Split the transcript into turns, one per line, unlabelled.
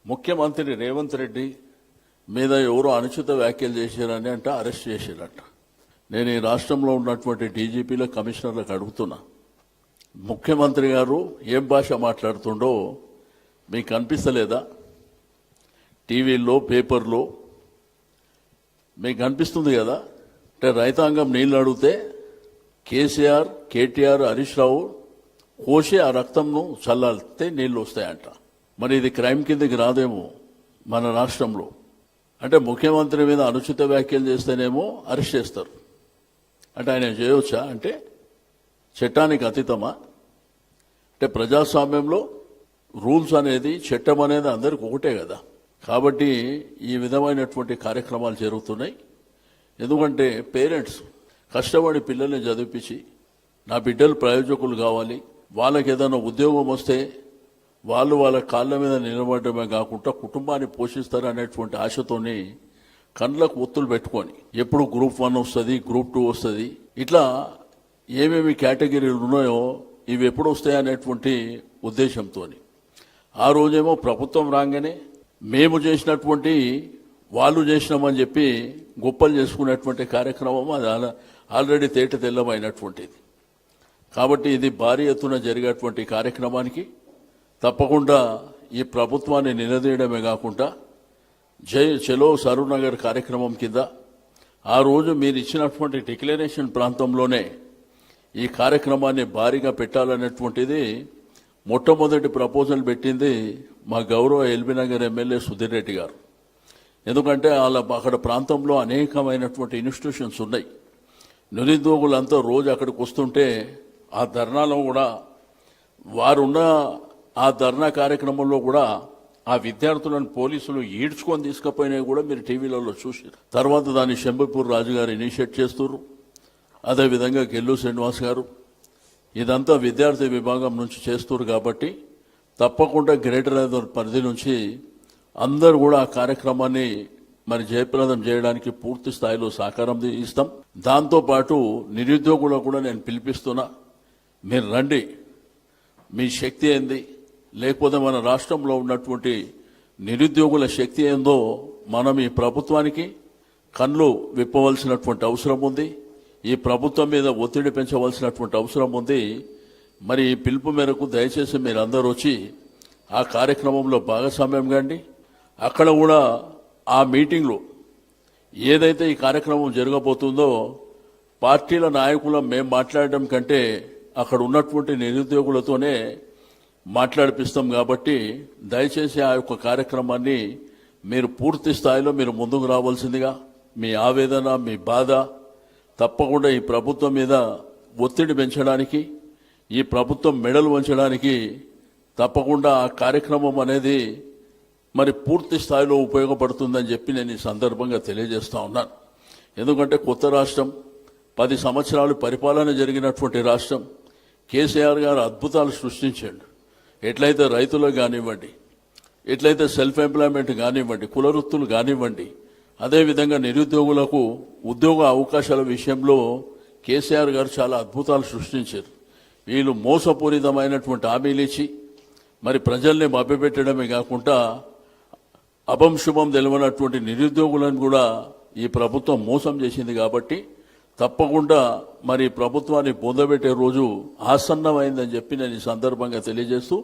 ముఖ్యమంత్రి రేవంత్ రెడ్డి మీద ఎవరో అనుచిత వ్యాఖ్యలు చేశారని అంటే అరెస్ట్ చేశారట. నేను ఈ రాష్ట్రంలో ఉన్నటువంటి డీజీపీల కమిషనర్లకు అడుగుతున్నా, ముఖ్యమంత్రి గారు ఏం భాష మాట్లాడుతుండో మీకు అనిపిస్తలేదా? టీవీల్లో పేపర్లో మీకు అనిపిస్తుంది కదా. అంటే రైతాంగం నీళ్లు అడిగితే కేసీఆర్, కేటీఆర్, హరీష్ రావు కోసి ఆ రక్తంను చల్లారితే నీళ్లు వస్తాయంట. మరి ఇది క్రైమ్ కిందకి రాదేమో మన రాష్ట్రంలో. అంటే ముఖ్యమంత్రి మీద అనుచిత వ్యాఖ్యలు చేస్తేనేమో అరెస్ట్ చేస్తారు. అంటే ఆయన చేయవచ్చా? అంటే చట్టానికి అతీతమా? అంటే ప్రజాస్వామ్యంలో రూల్స్ అనేది, చట్టం అనేది అందరికి ఒకటే కదా. కాబట్టి ఈ విధమైనటువంటి కార్యక్రమాలు జరుగుతున్నాయి. ఎందుకంటే పేరెంట్స్ కష్టపడి పిల్లల్ని చదివించి నా బిడ్డలు ప్రయోజకులు కావాలి, వాళ్ళకి ఏదైనా ఉద్యోగం వస్తే వాళ్ళు వాళ్ళ కాళ్ళ మీద నిలబడమే కాకుండా కుటుంబాన్ని పోషిస్తారు అనేటువంటి ఆశతోని కండ్లకు ఒత్తులు పెట్టుకొని ఎప్పుడు గ్రూప్ 1 వస్తుంది, గ్రూప్ 2 వస్తుంది, ఇట్లా ఏమేమి కేటగిరీలు ఉన్నాయో ఇవి ఎప్పుడు వస్తాయి అనేటువంటి ఉద్దేశంతో ఆ రోజేమో ప్రభుత్వం రాగానే మేము చేసినటువంటి వాళ్ళు చేసినామని చెప్పి గొప్పలు చేసుకునేటువంటి కార్యక్రమం అది ఆల్రెడీ తేట తెల్లమైనటువంటిది. కాబట్టి ఇది భారీ ఎత్తున జరిగేటువంటి కార్యక్రమానికి తప్పకుండా ఈ ప్రభుత్వాన్ని నిలదీయడమే కాకుండా చలో సరూనగర్ కార్యక్రమం కింద ఆ రోజు మీరు ఇచ్చినటువంటి డిక్లరేషన్ ప్రాంతంలోనే ఈ కార్యక్రమాన్ని భారీగా పెట్టాలనేటువంటిది మొట్టమొదటి ప్రపోజల్ పెట్టింది మా గౌరవ ఎల్బీనగర్ ఎమ్మెల్యే సుధీర్ రెడ్డి గారు. ఎందుకంటే అక్కడ ప్రాంతంలో అనేకమైనటువంటి ఇన్స్టిట్యూషన్స్ ఉన్నాయి. నిరుద్యోగులంతా రోజు అక్కడికి వస్తుంటే ఆ ధర్నాలో కూడా వారున్న ఆ ధర్నా కార్యక్రమంలో కూడా ఆ విద్యార్థులను పోలీసులు ఈడ్చుకొని తీసుకుపోయినవి కూడా మీరు టీవీలలో చూసారు. తర్వాత దాన్ని శంబపూర్ రాజు గారు ఇనిషియేట్ చేస్తున్నారు. అదేవిధంగా గెల్లు శ్రీనివాస్ గారు ఇదంతా విద్యార్థి విభాగం నుంచి చేస్తున్నారు. కాబట్టి తప్పకుండా గ్రేటర్ హైదరాబాద్ పరిధి నుంచి అందరూ కూడా ఆ కార్యక్రమాన్ని మరి జయప్రదం చేయడానికి పూర్తి స్థాయిలో సహకారం ఇస్తాం. దాంతోపాటు నిరుద్యోగులకు కూడా నేను పిలిపిస్తున్నా, మీరు రండి, మీ శక్తి ఏంది, లేకపోతే మన రాష్ట్రంలో ఉన్నటువంటి నిరుద్యోగుల శక్తి ఏందో మనం ఈ ప్రభుత్వానికి కళ్ళు విప్పవలసినటువంటి అవసరం ఉంది. ఈ ప్రభుత్వం మీద ఒత్తిడి పెంచవలసినటువంటి అవసరం ఉంది. మరి ఈ పిలుపు మేరకు దయచేసి మీరు అందరూ వచ్చి ఆ కార్యక్రమంలో భాగస్వామ్యం కండి. అక్కడ కూడా ఆ మీటింగ్లో ఏదైతే ఈ కార్యక్రమం జరగబోతుందో పార్టీల నాయకుల మేము మాట్లాడడం కంటే అక్కడ ఉన్నటువంటి నిరుద్యోగులతోనే మాట్లాడిపిస్తాం. కాబట్టి దయచేసి ఆ యొక్క కార్యక్రమాన్ని మీరు పూర్తి స్థాయిలో మీరు ముందుకు రావాల్సిందిగా, మీ ఆవేదన, మీ బాధ తప్పకుండా ఈ ప్రభుత్వం మీద ఒత్తిడి పెంచడానికి, ఈ ప్రభుత్వం మెడలు వంచడానికి తప్పకుండా ఆ కార్యక్రమం అనేది మరి పూర్తి స్థాయిలో ఉపయోగపడుతుందని చెప్పి నేను ఈ సందర్భంగా తెలియజేస్తా ఉన్నాను. ఎందుకంటే కొత్త రాష్ట్రం, 10 సంవత్సరాలు పరిపాలన జరిగినటువంటి రాష్ట్రం. కేసీఆర్ గారు అద్భుతాలు సృష్టించాడు. ఎట్లయితే రైతులకు కానివ్వండి, ఎట్లయితే సెల్ఫ్ ఎంప్లాయ్మెంట్ కానివ్వండి, కుల వృత్తులు కానివ్వండి, అదేవిధంగా నిరుద్యోగులకు ఉద్యోగ అవకాశాల విషయంలో కేసీఆర్ గారు చాలా అద్భుతాలు సృష్టించారు. వీళ్ళు మోసపూరితమైనటువంటి హామీలు ఇచ్చి మరి ప్రజల్ని మభ్యపెట్టడమే కాకుండా అభంశుభం తెలియనటువంటి నిరుద్యోగులను కూడా ఈ ప్రభుత్వం మోసం చేసింది. కాబట్టి తప్పకుండా మరి ప్రభుత్వాన్ని పొందబెట్టే రోజు ఆసన్నమైందని చెప్పి నేను ఈ సందర్భంగా తెలియజేస్తూ